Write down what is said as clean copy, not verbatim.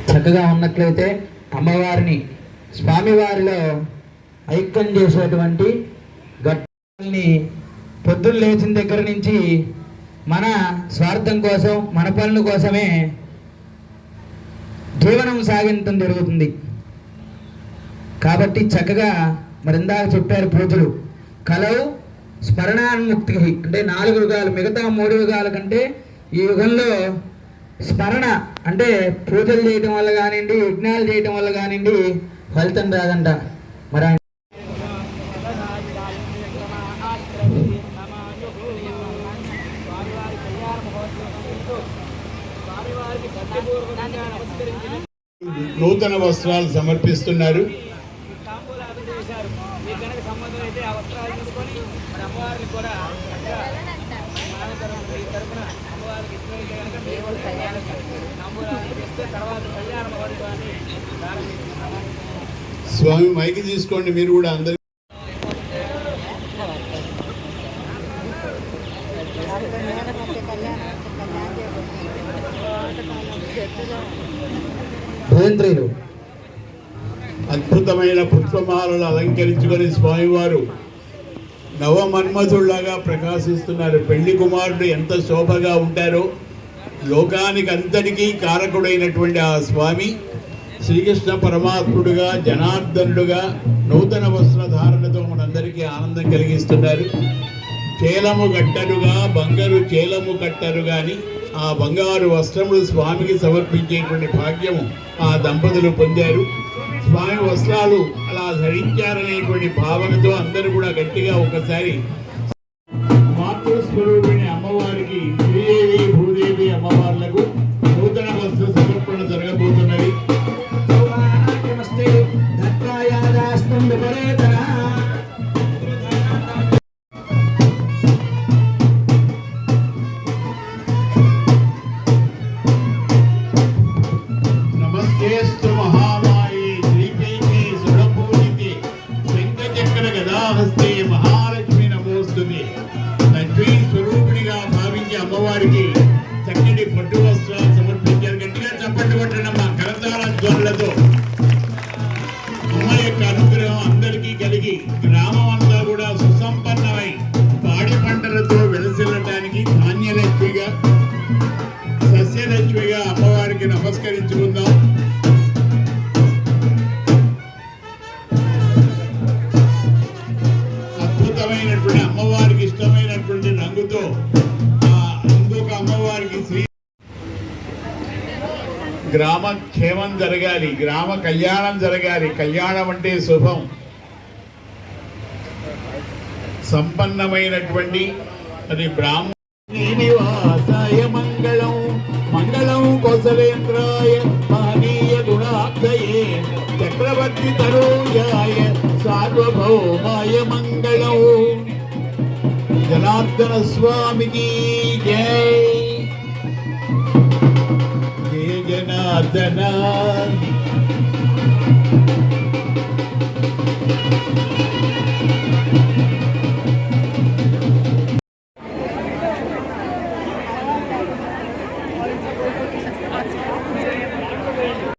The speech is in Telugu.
చక్కగా ఉన్నట్లయితే అమ్మవారిని స్వామివారిలో ఐక్యం చేసేటువంటి ఘట్టాలని పొద్దున్న లేచిన దగ్గర నుంచి మన స్వార్థం కోసం మన పనుల కోసమే జీవనం సాగించడం జరుగుతుంది. కాబట్టి చక్కగా మరి ఇందాక చెప్పారు పూజలు కలవు స్మరణాన్ముక్తి అంటే 4 యుగాలు, మిగతా 3 యుగాల కంటే ఈ యుగంలో స్మరణ అంటే పూజలు చేయటం వల్ల కానివ్వండి, యజ్ఞాలు చేయటం వల్ల కానివ్వండి ఫలితం రాదంట. మరి నూతన వస్త్రాలు సమర్పిస్తున్నారు. స్వామి మైకి తీసుకోండి మీరు కూడా అందరు. అద్భుతమైన పుష్పమాలలు అలంకరించుకొని స్వామివారు నవమన్మధుల్లాగా ప్రకాశిస్తున్నారు. పెళ్లి కుమారుడు ఎంత శోభగా ఉంటారో లోకానికి అంతటికీ కారకుడైనటువంటి ఆ స్వామి శ్రీకృష్ణ పరమాత్ముడుగా జనార్దనుడుగా నూతన వస్త్రధారణతో మనందరికీ ఆనందం కలిగిస్తున్నారు. చేలము కట్టరుగా బంగారు చేలము కట్టరుగా అని ఆ బంగారు వస్త్రములు స్వామికి సమర్పించేటువంటి భాగ్యము ఆ దంపతులు పొందారు. స్వామి వస్త్రాలు అలా ధరించారనేటువంటి భావనతో అందరూ కూడా గట్టిగా ఒకసారి మాతృస్వరూపిణి అమ్మవారికి శ్రీదేవి భూదేవి అమ్మవార్లకు నూతన వస్త్ర సమర్పణ జరగబోతున్నది. నమస్తేస్తు మహామాయే శ్రీపీఠే సురపూజితే శంఖచక్ర గదాహస్తే మహాలక్ష్మి నమోస్తుతే. లక్ష్మీ స్వరూపిణిగా భావించి అమ్మవారికి చక్కటి పట్టు వస్త్రాలు సమర్పించారు. గట్టిగా చప్పట్లు కొట్టడమ్మా కరతాళ ధ్వనులతో. అమ్మ యొక్క అనుగ్రహం అందరికీ కలిగి గ్రామం అంతా కూడా సుసంపన్నమై పాడి పంటలతో వెలసిల్లటానికి ధాన్యలక్ష్మిగా సస్యలక్ష్మిగా అమ్మవారికి నమస్కరించుకుందాం. అద్భుతమైనటువంటి అమ్మవారికి ఇష్టమైనటువంటి రంగుతో ఇంకొక అమ్మవారికి శ్రీ గ్రామ క్షేమం జరగాలి, గ్రామ కళ్యాణం జరగాలి. కళ్యాణం అంటే శుభం. సంపన్నమైనటువంటి అది బ్రాహ్మణ శ్రీనివాసాయ మంగళం మంగళం కౌసలేంద్రాయ మహనీయ గుణాబ్దయే చక్రవర్తి తనూజాయ సార్వభౌమాయ మంగళం. జనార్దన స్వామికి జై. జయ జనార్దన.